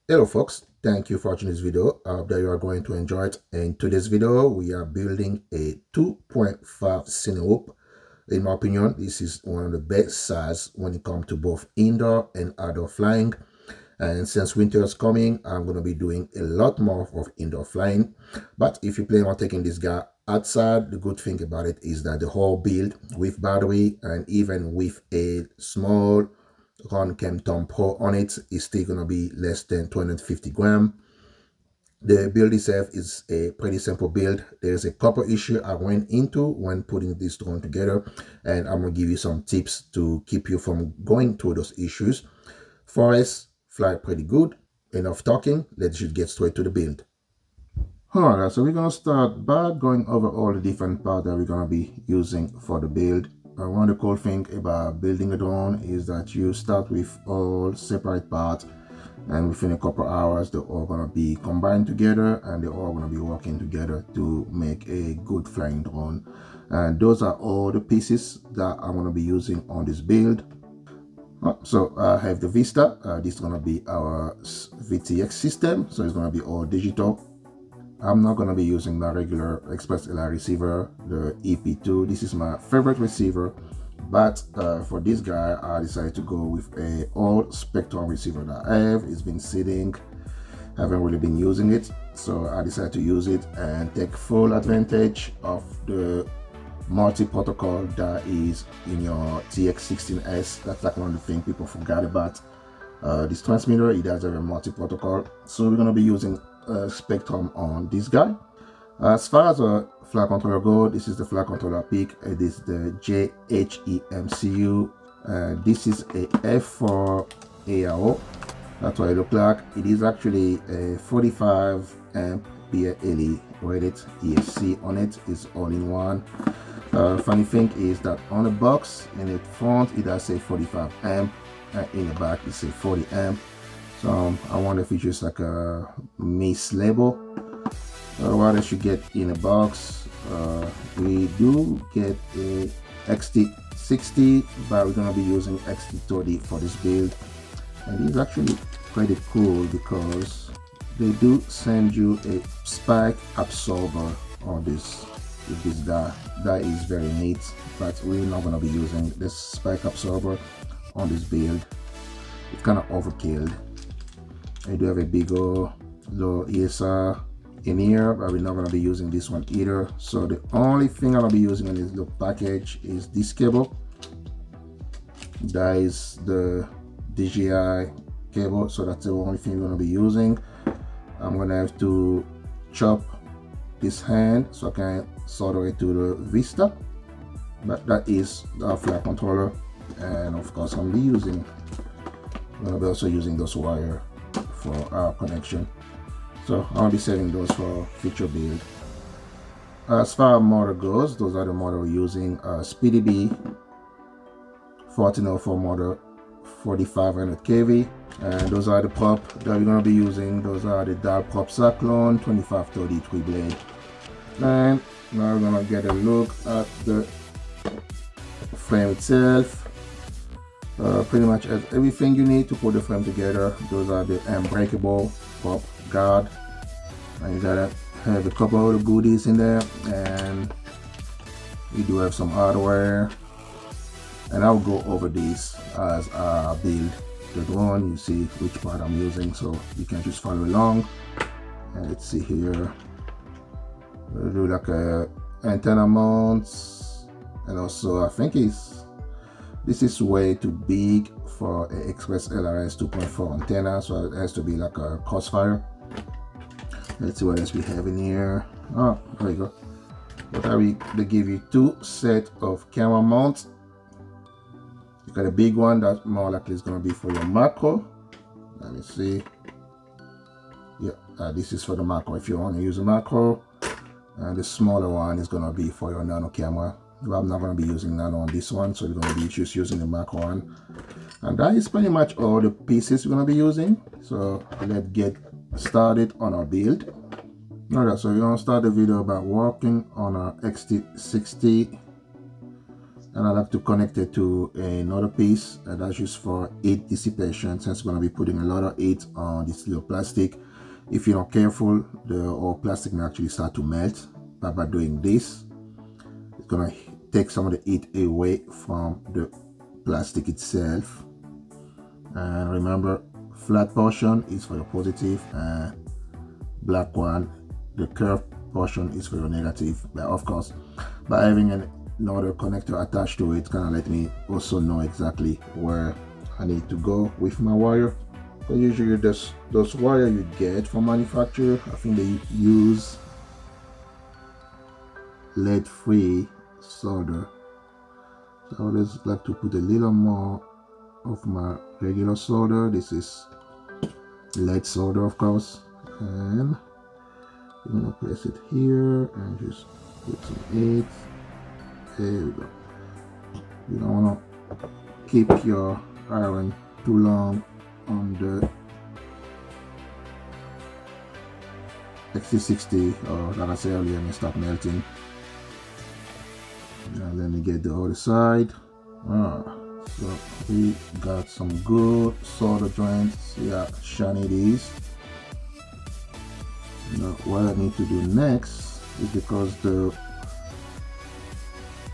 Hello folks, thank you for watching this video. I hope that you are going to enjoy it. In today's video, we are building a 2.5 Cinewhoop. In my opinion, this is one of the best size when it comes to both indoor and outdoor flying. And since winter is coming, I'm going to be doing a lot more of indoor flying. But if you plan on taking this guy outside, the good thing about it is that the whole build with battery and even with a small Ron Chem Tom Pro on it is still going to be less than 250 grams. The build itself is a pretty simple build. There's a couple issues I went into when putting this drone together, and I'm going to give you some tips to keep you from going through those issues. Forest fly pretty good. Enough talking, let's just get straight to the build. Alright, so we're going to start by going over all the different parts that we're going to be using for the build. One of the cool things about building a drone is that you start with all separate parts, and within a couple hours they're all going to be combined together and they're all going to be working together to make a good flying drone. And those are all the pieces that I'm going to be using on this build. So I have the Vista. This is going to be our VTX system, so it's going to be all digital. I'm not going to be using my regular Express LR receiver, the EP2. This is my favorite receiver, but for this guy, I decided to go with a all spectrum receiver that I have. It's been sitting, haven't really been using it, so I decided to use it and take full advantage of the multi-protocol that is in your TX16S. That's like one of the things people forgot about. This transmitter, it does have a multi-protocol, so we're going to be using spectrum on this guy. As far as a flight controller go, this is the flight controller pick. It is the JHEMCU. This is a F4 ARO. That's what it looks like. It is actually a 45 amp BLE rated ESC on it. It's all in one. Funny thing is that on the box in the front it does say 45 amp, and in the back it says 40 amp. So I wonder if it's just like a mislabel. What else you get in a box? We do get a XT60, but we're gonna be using XT30 for this build, and it's actually pretty cool because they do send you a spike absorber on this with this guy. That is very neat, but we're not gonna be using this spike absorber on this build. It's kind of overkill. I do have a big low ESR in here, but we're not going to be using this one either. So the only thing I'm going to be using in this little package is this cable. That is the DJI cable, so that's the only thing we're going to be using. I'm going to have to chop this hand so I can solder it to the Vista, but that is our flight controller, and of course I'm going to be also using those wires for our connection, so I'll be setting those for future build. As far as motor goes, those are the motor we're using. SpeedyBee 1404 motor, 4500 kV, and those are the prop that we're going to be using. Those are the dial prop Cyclone 2533 blade. And now we're going to get a look at the frame itself. Pretty much everything you need to put the frame together. Those are the Unbreakable prop guard, and you gotta have a couple of the goodies in there, and we do have some hardware, and I'll go over these as I build the drone. You see which part I'm using, so you can just follow along. And let's see here, we'll do like a antenna mounts, and also I think this is way too big for an Express LRS 2.4 antenna, so it has to be like a crossfire. Let's see what else we have in here. Oh, there we go. They give you two sets of camera mounts. You got a big one that more likely is going to be for your macro. Let me see. Yeah, this is for the macro if you want to use a macro, and the smaller one is going to be for your nano camera. Well, I'm not going to be using nano on this one, so we're going to be just using the macro one. And that is pretty much all the pieces we're going to be using. So let's get started on our build. Alright, so we're going to start the video by working on our XT60 and I like to connect it to another piece that's used for heat dissipation, since we're going to be putting a lot of heat on this little plastic. If you're not careful, the whole plastic may actually start to melt. But by doing this, it's going to take some of the heat away from the plastic itself. And remember, flat portion is for your positive, and black one, the curved portion, is for your negative. But of course, by having another connector attached to it, kind of let me also know exactly where I need to go with my wire. So usually those wire you get from manufacturer, I think they use lead-free solder. So I just like to put a little more of my regular solder. This is lead solder, of course, and I'm gonna place it here and just put some heat. There we go. You don't want to keep your iron too long on the XT60, or like I said earlier, it may start melting. Now let me get the other side. So we got some good solder joints. See how shiny it is. Now what I need to do next is, because the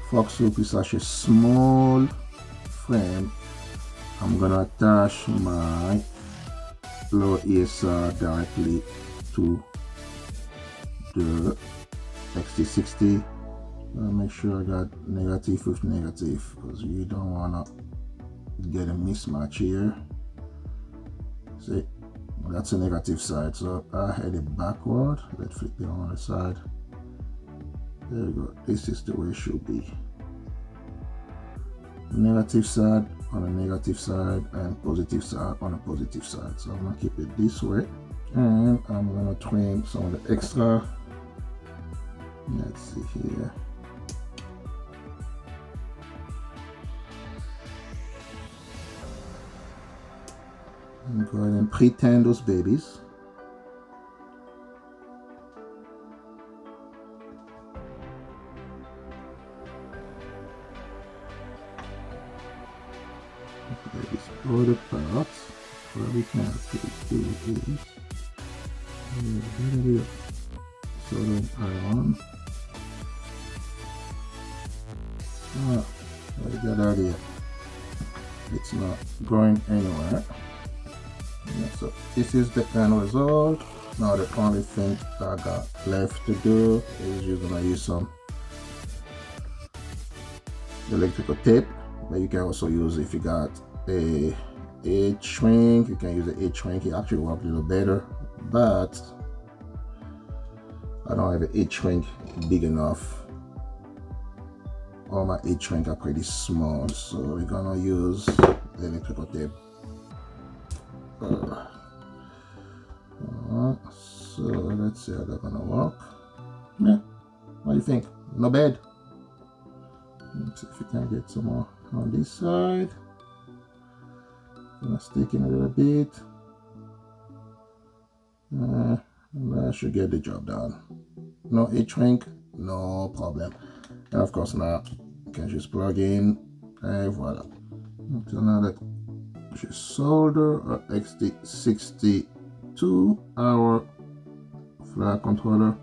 Foxwhoop is such a small frame, I'm gonna attach my lower ESR directly to the XT60. I'll make sure I got negative with negative, because you don't wanna get a mismatch here. See, that's a negative side, so I had it backward. Let's flip it on the side. There we go. This is the way it should be. Negative side on a negative side, and positive side on a positive side. So I'm gonna keep it this way, and I'm gonna trim some of the extra. Let's see here. And go ahead and pre-tan those babies. Other parts where we can do these. A little bit of soda iron. I got that here. It's not going anywhere. Yeah, so this is the end result. Now the only thing I got left to do is you're gonna use some electrical tape, but you can also use, if you got a shrink, you can use a shrink. It actually works a little better, but I don't have a shrink big enough. All my shrink are pretty small, so we're gonna use the electrical tape. So let's see how that's gonna work. Yeah, what do you think? Not bad. Let's see if we can get some more on this side. Gonna stick in a little bit. That should get the job done. No shrink, no problem. And of course now you can just plug in, and voila. So now that just solder our XT60 to our flat controller.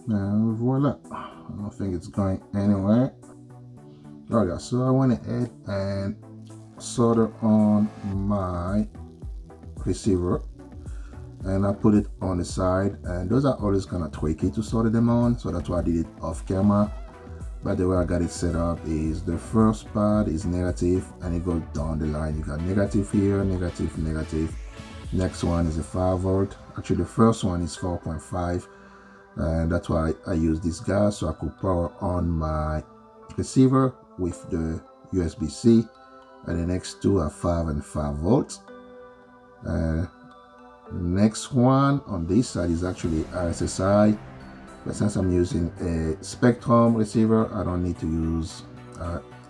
And voila, I don't think it's going anywhere. Okay, so I went ahead and solder on my receiver, and I put it on the side, and those are always kind of tricky to solder them on, so that's why I did it off camera. But the way I got it set up is the first part is negative, and it goes down the line. You got negative here, negative, negative. Next one is a 5 volt. Actually the first one is 4.5, and that's why I use this gas, so I could power on my receiver with the USB-C, and the next two are 5 and 5 volts. Next one on this side is actually RSSI, but since I'm using a Spectrum receiver, I don't need to use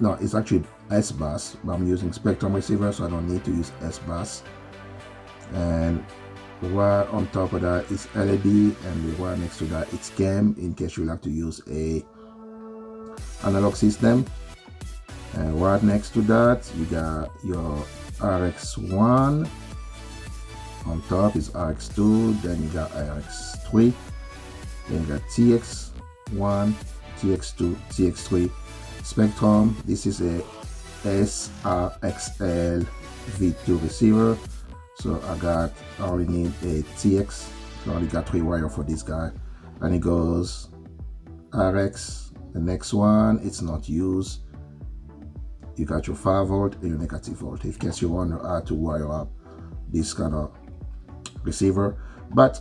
no, it's actually S-bus, but I'm using Spectrum receiver, so I don't need to use S-bus. And wire on top of that is LED, and the wire next to that it's CAM in case you like to use a analog system. And right next to that you got your RX1, on top is RX2, then you got RX3, then you got TX1, TX2, TX3 Spectrum. This is a SRXL V2 receiver, so I only need a TX, so I only got 3 wire for this guy. And it goes RX, the next one it's not used, you got your 5V and your negative volt, in case you wonder how to wire up this kind of receiver. But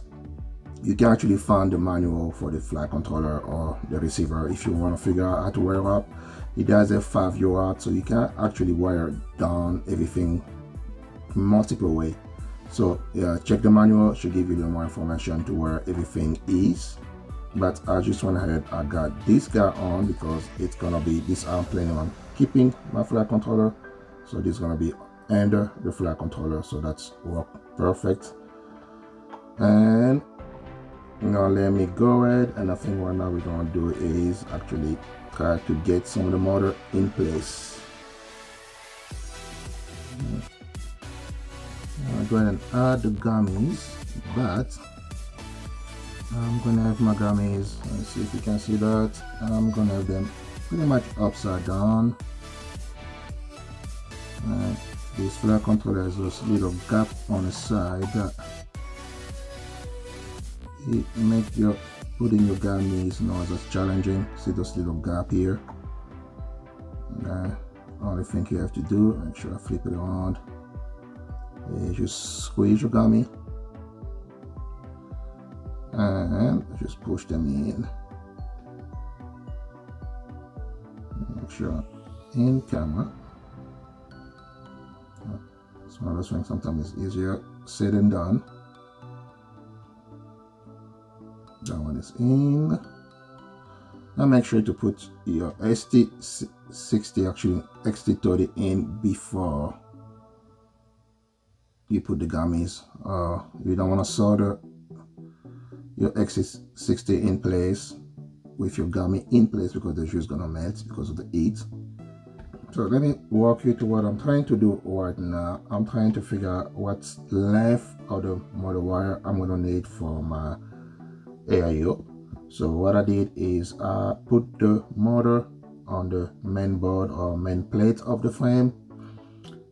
you can actually find the manual for the flight controller or the receiver if you want to figure out how to wire up. It does have 5 UART, so you can actually wire down everything multiple way. So check the manual, should give you a little more information to where everything is. But I just went ahead, I got this guy on because it's gonna be this, I'm planning on keeping my flight controller, so this is gonna be under the flight controller, so that's work perfect. And now let me go ahead, and I think what now we're gonna do is actually try to get some of the motor in place. I'll go ahead and add the gummies, but I'm gonna have my gummies, let's see if you can see that, I'm gonna have them pretty much upside down. This flight controller has this little gap on the side that it makes your putting your gummies not as challenging. See this little gap here? Only thing you have to do, make sure I flip it around, is just squeeze your gummy and just push them in. Make sure in camera. It's one of those things, sometimes it's easier said than done. That one is in. Now make sure to put your ST60, actually XT30 in before you put the gummies. You don't want to solder your XT60 in place with your gummy in place because the shoe is gonna melt because of the heat. So let me walk you to what I'm trying to do right now. I'm trying to figure out what's left of the motor wire I'm gonna need for my AIO. So what I did is I put the motor on the main board or main plate of the frame,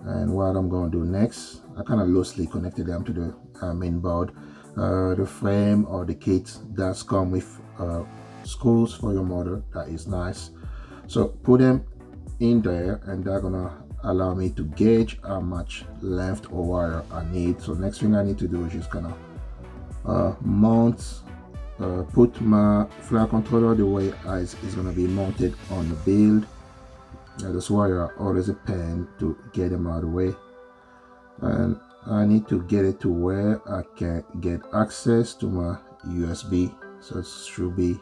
and what I'm going to do next, I kind of loosely connected them to the main board. The frame or the kit does come with screws for your motor, that is nice. So put them in there, and they're gonna allow me to gauge how much length or wire I need. So next thing I need to do is just kind of mount, put my flight controller the way it's gonna be mounted on the build. This wire always a pain to get them out of the way, and I need to get it to where I can get access to my USB. So it should be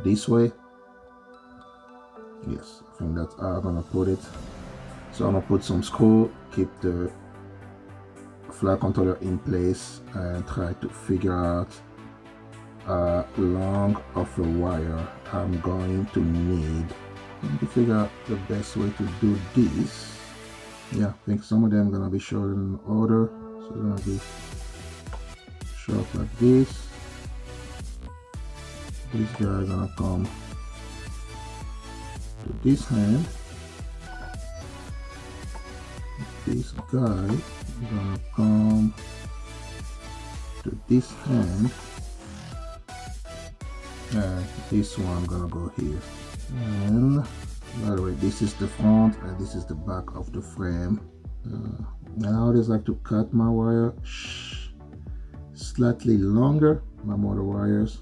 this way. Yes, I think that's how I'm gonna put it. So I'm gonna put some screw, keep the flight controller in place, and try to figure out how long of a wire I'm going to need. I need to figure out the best way to do this. Yeah, I think some of them are gonna be short in order, so they're gonna be short like this. This guy is gonna come to this hand. This guy is gonna come to this hand, and this one gonna go here. And by the way, this is the front and this is the back of the frame. I always like to cut my wire slightly longer, my motor wires,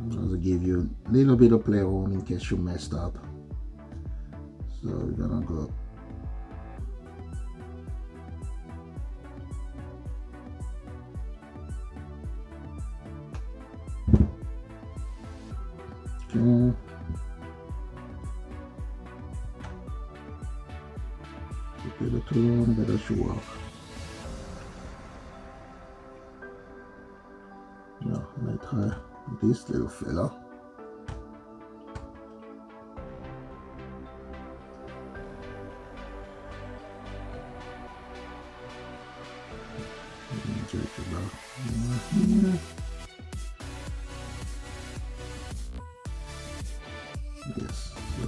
just to give you a little bit of play room in case you messed up. So we're gonna go okay. 2, but that should work. Now let's try this little fella. Yes, so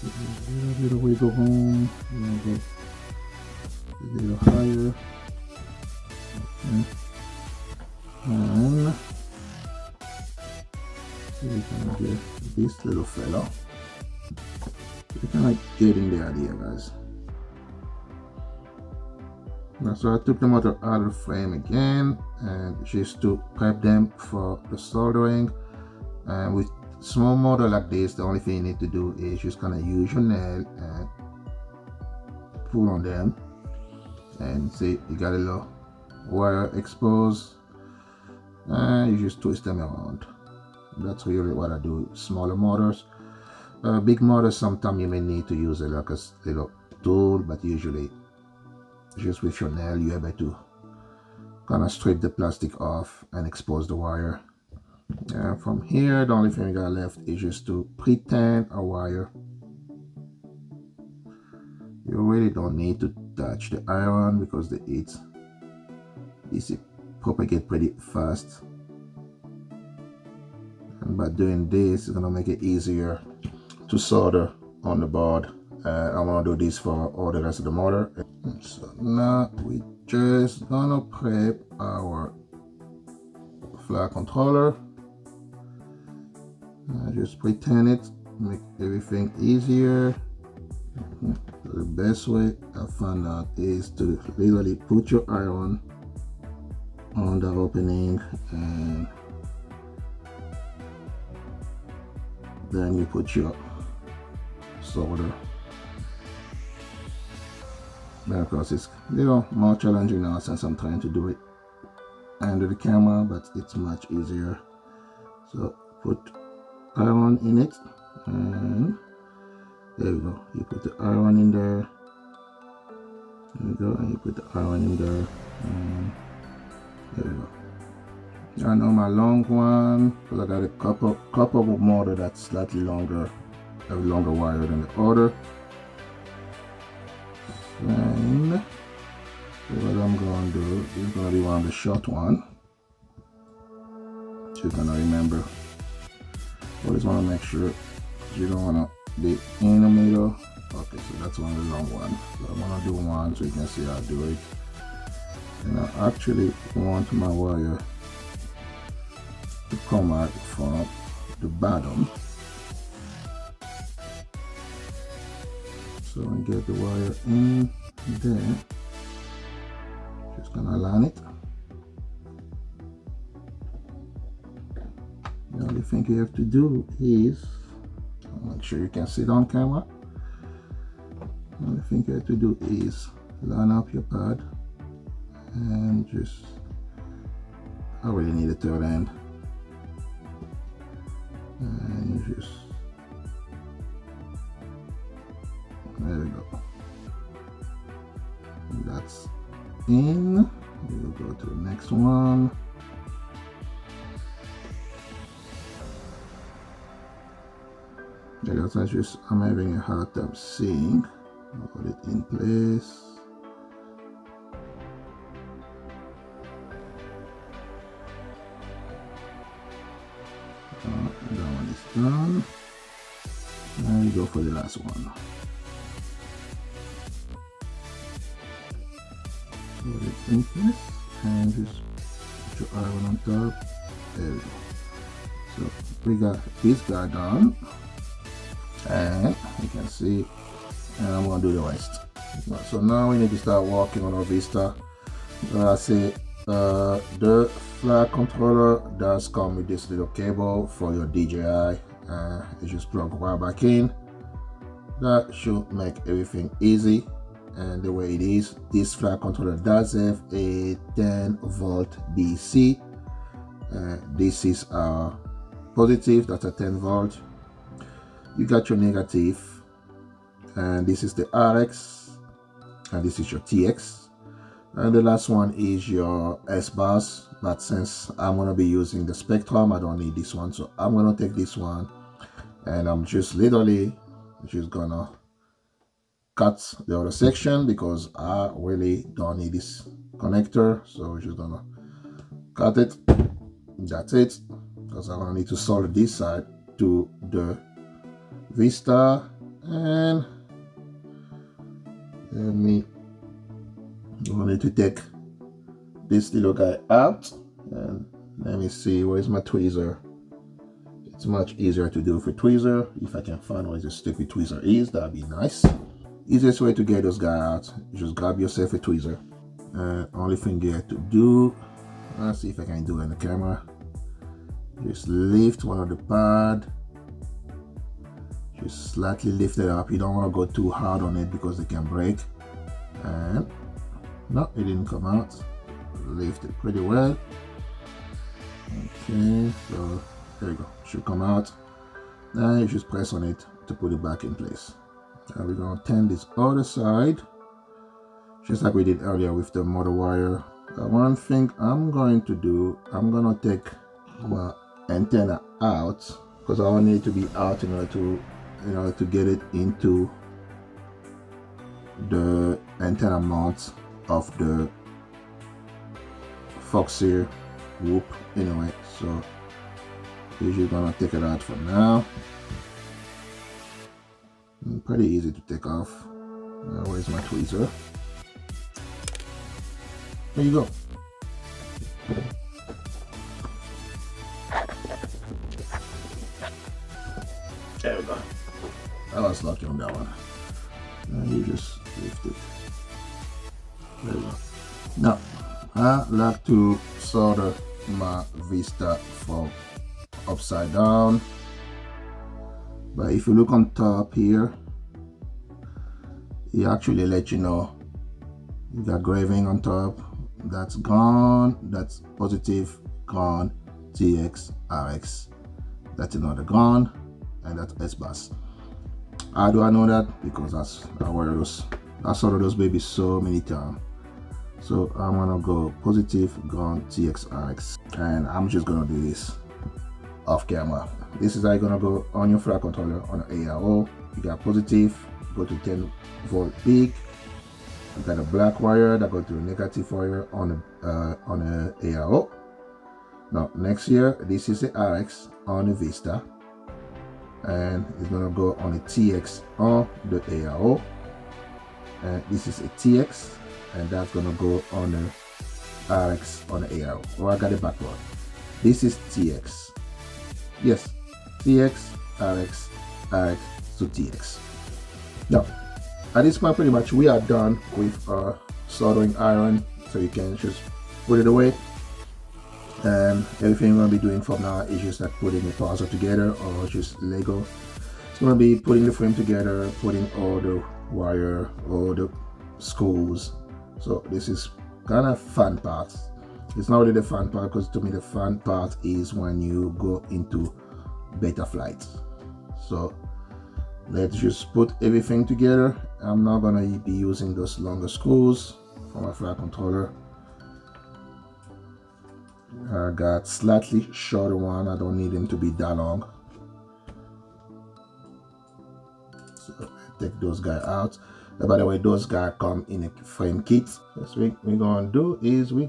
a little wiggle room, go a little higher, okay. And so we can get this little fella. You're kind of getting the idea, guys. Now, so I took them out of the frame again, and just to prep them for the soldering. And with small model like this, the only thing you need to do is just kind of use your nail and pull on them, and see you got a little wire exposed, and you just twist them around. That's really what I do with smaller motors. Big motors, sometimes you may need to use like a little tool, but usually just with your nail you're able to kind of strip the plastic off and expose the wire. From here, the only thing we got left is just to pretend a wire. You really don't need to touch the iron because the heat is propagate pretty fast, and by doing this, it's gonna make it easier to solder on the board. I'm gonna do this for all the rest of the motor. So now we just gonna prep our flat controller. Just pretend it, make everything easier. The best way I found out is to literally put your iron on the opening, and then you put your solder. But of course it's a little more challenging now since I'm trying to do it under the camera, but it's much easier. So put iron in it, and there we go. You put the iron in there. There we go, and you put the iron in there, and there we go. I know my long one, because I got a couple of motor that's slightly longer, a longer wire than the other. And so what I'm going to do is going to be one of the short one. So you're going to remember. Always want to make sure you don't want to be in the middle. Okay, so that's one of the long ones. So I'm going to do one so you can see how I do it. And I actually want my wire to come out from the bottom. So I get the wire in there. Just going to align it. The only thing you have to do is make sure you can see it on camera. The only thing you have to do is line up your pad and just, I really need a third end, and you just, there we go. That's in. We'll go to the next one. Because I'm having a hard time seeing. I'll put it in place. That one is done. And we go for the last one. Put it in place and just put your iron on top. There we go. So we got this guy done. And you can see, and I'm going to do the rest. So now we need to start working on our Vista. I say the flat controller does come with this little cable for your DJI. You just plug right back in. That should make everything easy. And the way it is, this flat controller does have a 10-volt DC. This is our positive, that's a 10 volt. You got your negative, and this is the RX, and this is your TX, and the last one is your S bus. But since I'm gonna be using the Spectrum, I don't need this one, so I'm gonna take this one, and I'm just literally just gonna cut the other section because I really don't need this connector. So we're just gonna cut it. That's it, because I'm gonna need to solder this side to the Vista. And I'm gonna need to take this little guy out, and let me see, where's my tweezer? It's much easier to do for tweezer. If I can find where the stupid tweezer is, that'd be nice. Easiest way to get those guys out, just grab yourself a tweezer. Only thing you have to do, let's see if I can do it in the camera. Just lift one of the pad, just slightly lift it up. You don't want to go too hard on it because it can break. And no, it didn't come out. Lift it pretty well. Okay, so there you go. Should come out. Then you just press on it to put it back in place. Now we're gonna turn this other side, just like we did earlier with the motor wire. One thing I'm going to do, I'm gonna take my antenna out, because I want it to be out in order to get it into the antenna mount of the Foxeer Whoop anyway. So we're just gonna take it out for now. Pretty easy to take off. Where's my tweezer? There you go. There we go. I was lucky on that one. And you just lift it. There we go. Now, I like to solder my Vista from upside down. But if you look on top here, it actually let you know you got graving on top. That's gone, that's positive, gone, TX, RX. That's another gone, and that's S bus. How do I know that? Because I soldered those babies so many times. So I'm gonna go positive, gone, TX, RX, and I'm just gonna do this off camera. This is how you're gonna go on your flat controller on an ARO. You got positive, go to 10 volt peak. You got a black wire that goes to a negative wire on a ARO. Now next here, this is the RX on the Vista, and it's gonna go on a TX on the ARO, and this is a TX, and that's gonna go on the RX on the ARO. Oh, I got it backward. This is TX. Yes, TX, RX, RX to TX. Now, at this point, pretty much we are done with our soldering iron, so you can just put it away. And everything we're gonna be doing from now is just like putting the puzzle together, or just Lego. It's gonna be putting the frame together, putting all the wire, all the screws. So this is kind of fun part. It's not really the fun part, because to me the fun part is when you go into beta flight. So let's just put everything together. I'm not gonna be using those longer screws for my flight controller. I got slightly shorter one. I don't need them to be that long. So take those guys out. By the way, those guys come in a frame kit. What we're gonna do is we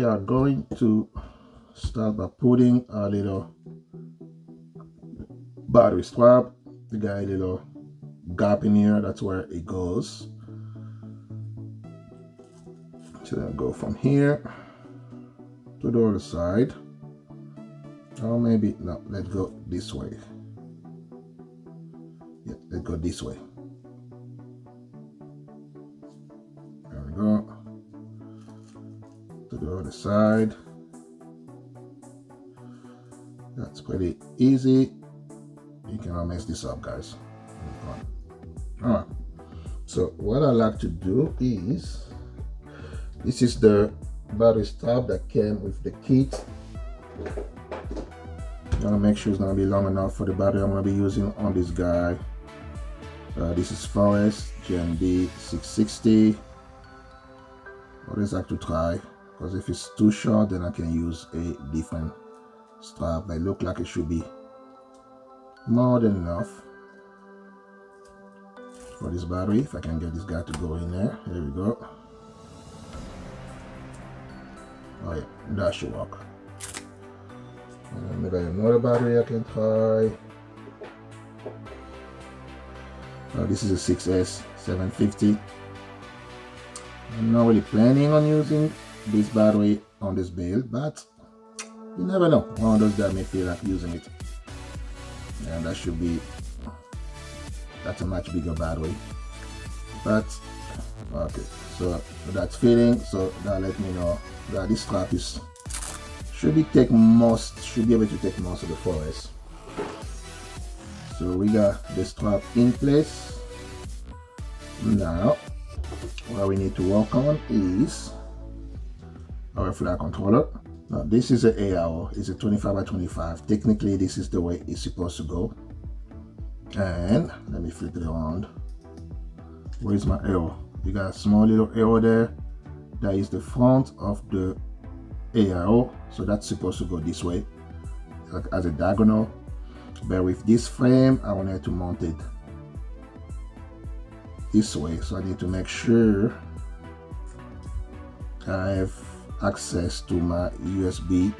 are going to start by putting a little battery strap. We got a little gap in here, that's where it goes. So then go from here to the other side. Or maybe no, let's go this way. Yeah, let's go this way. There we go. To the other side. That's pretty easy. You cannot mess this up, guys. All right. So what I like to do is, this is the battery strap that came with the kit. I'm gonna make sure it's gonna be long enough for the battery I'm gonna be using on this guy. This is Forest GND 660. Always have to try, because if it's too short then I can use a different strap. But it looks like it should be more than enough for this battery. If I can get this guy to go in there. There we go. Oh yeah, that should work. Maybe another battery I can try. This is a 6S 750. I'm not really planning on using this battery on this build, but you never know. One of those that may feel like using it. And that should be, that's a much bigger battery. But okay, so that's fitting. So that let me know that this strap is should be able to take most of the forest. So we got the strap in place. Now what we need to work on is our flight controller. Now this is an ARO, it's a 25 by 25. Technically this is the way it's supposed to go. And let me flip it around. Where's my arrow? You got a small little arrow there. That is the front of the ARO, so that's supposed to go this way, like as a diagonal. But with this frame I wanted to mount it this way, so I need to make sure I have access to my USB.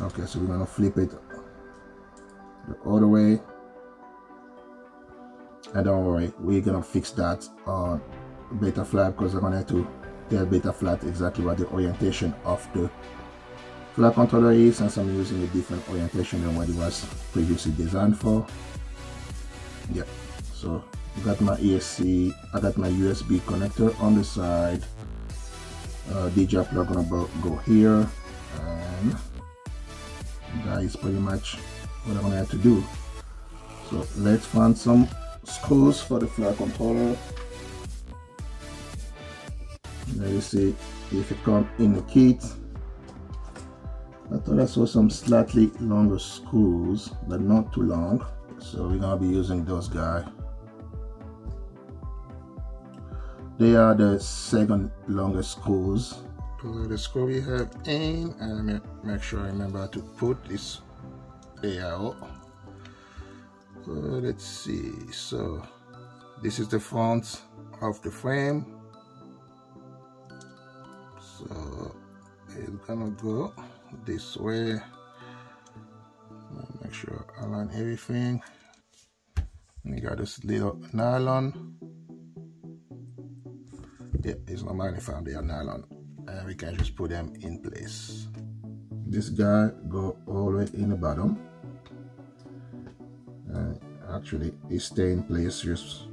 Okay, so we're gonna flip it the other way, and don't worry, we're gonna fix that on Betaflight, because I'm gonna have to tell Betaflight exactly what the orientation of the flight controller is, since I'm using a different orientation than what it was previously designed for. Yeah, so I got my ESC, I got my USB connector on the side. DJ plug gonna go here, and that is pretty much what I'm gonna have to do. So let's find some screws for the flight controller. Let me see if it comes in the kit. I thought I saw some slightly longer screws, but not too long. So we're gonna be using those guys. They are the second longest screws. So the screw we have in, and make sure I remember to put this ARO. Let's see. So this is the front of the frame. So it's gonna go this way. Make sure I align everything. We got this little nylon. Yeah, it's not magnifying, they are nylon, and we can just put them in place. This guy go all the way in the bottom. Actually, it stay in place. Just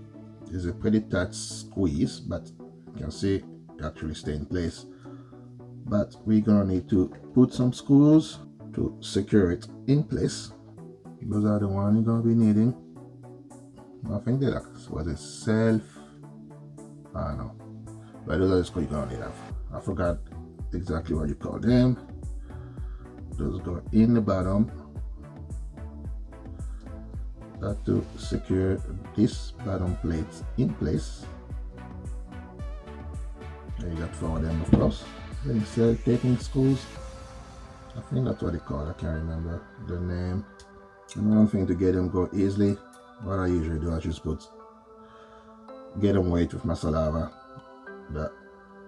is a pretty tight squeeze, but you can see it actually stay in place. But we're gonna need to put some screws to secure it in place. Those are the ones you're gonna be needing. I think they're like, was it self? I don't know. But those are the screws you're gonna need. I forgot exactly what you call them. Those go in the bottom. That to secure this bottom plate in place. And you got 4 of them, of course. Then self-taking screws. I think that's what they call. I can't remember the name. Another thing to get them go easily. What I usually do, I just get them wet with my saliva. That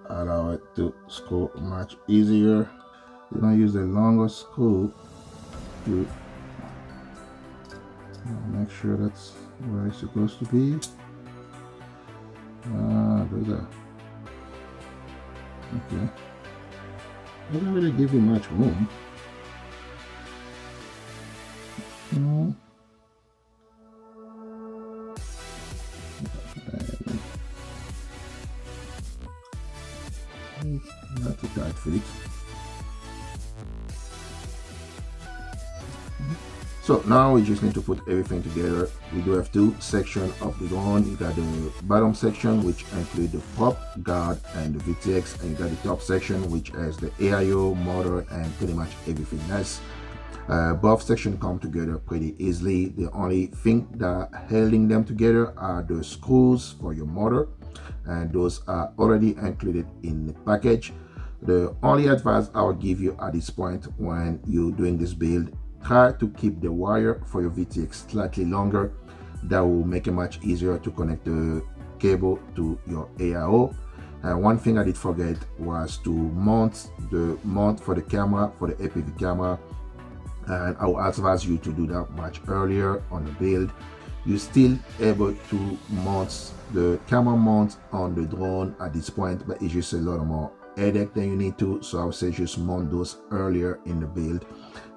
allow it to screw much easier. You're gonna use the longer screw to make sure that's where it's supposed to be. Those are okay. Doesn't really give you much room. No. Not a tight fit. So now we just need to put everything together. We do have 2 sections of the drone. You got the bottom section, which include the prop, guard, and the VTX, and you got the top section, which has the AIO, motor, and pretty much everything else. Both sections come together pretty easily. The only thing that holding them together are the screws for your motor, and those are already included in the package. The only advice I will give you at this point when you're doing this build, try to keep the wire for your VTX slightly longer. That will make it much easier to connect the cable to your AIO. And one thing I did forget was to mount the mount for the camera, for the APV camera, and I will advise you to do that much earlier on the build. You're still able to mount the camera mount on the drone at this point, but it's just a lot more headache than you need to, so I would say just mount those earlier in the build.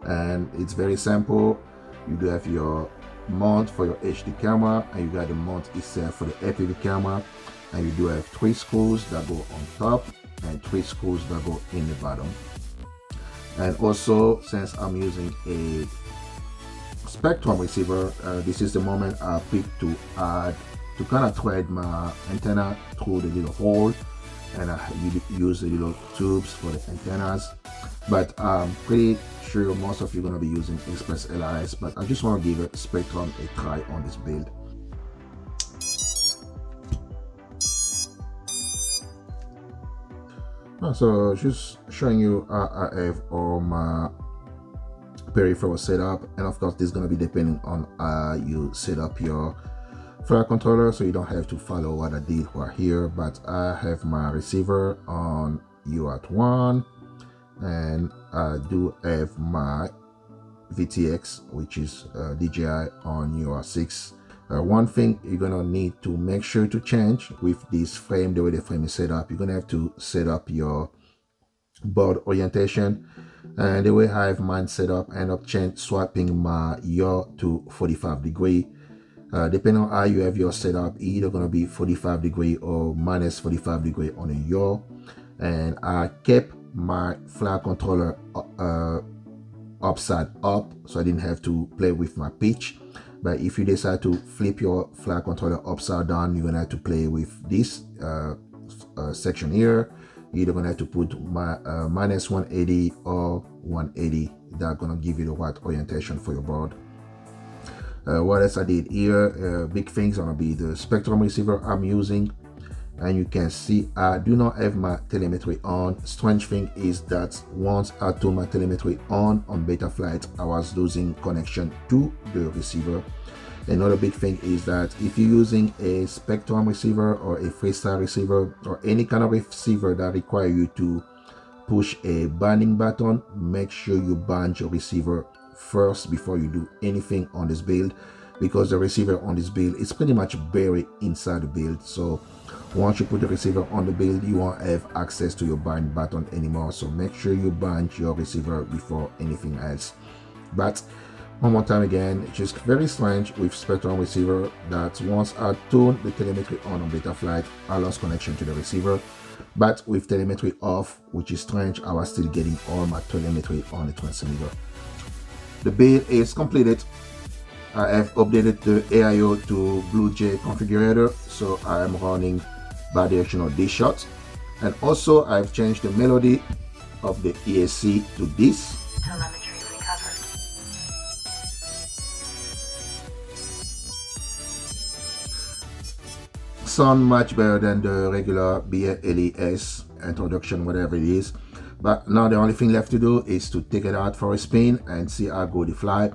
And it's very simple. You do have your mount for your HD camera, and you got the mount itself for the APV camera, and you do have 3 screws that go on top and 3 screws that go in the bottom. And also, since I'm using a Spectrum receiver, this is the moment I picked to add, to kind of thread my antenna through the little hole, and I use the little tubes for the antennas. But I'm pretty sure most of you are going to be using Express LRS, but I just want to give a Spectrum a try on this build. So just showing you how I have all my peripheral setup, and of course this is going to be depending on how you set up your flight controller, so you don't have to follow what I did right here. But I have my receiver on UART1, and I do have my VTX, which is DJI, on UART6. One thing you're gonna need to make sure to change with this frame, the way the frame is set up, you're gonna have to set up your board orientation. And the way I have mine set up, I end up swapping my yaw to 45 degree. Depending on how you have your setup, either gonna be 45 degree or minus 45 degree on a yaw. And I kept my flight controller upside up, so I didn't have to play with my pitch. But if you decide to flip your flight controller upside down, you're gonna have to play with this section here. You're either gonna have to put my minus 180 or 180. That's gonna give you the right orientation for your board. What else I did here? Big things gonna be the Spectrum receiver I'm using, and you can see I do not have my telemetry on. Strange thing is that once I turned my telemetry on beta flight, I was losing connection to the receiver. Another big thing is that if you're using a Spectrum receiver or a freestyle receiver or any kind of receiver that require you to push a banding button, make sure you band your receiver first before you do anything on this build, because the receiver on this build is pretty much buried inside the build. So once you put the receiver on the build, you won't have access to your bind button anymore. So make sure you bind your receiver before anything else. But one more time again, it's just very strange with Spectrum receiver that once I turn the telemetry on beta flight, I lost connection to the receiver. But with telemetry off, which is strange, I was still getting all my telemetry on the transmitter. The build is completed. I have updated the AIO to BlueJ configurator, so I am running bidirectional D shots, and also I've changed the melody of the ESC to this. Telemetry recovered. Sound much better than the regular BLES introduction, whatever it is. But now the only thing left to do is to take it out for a spin and see how good it fly.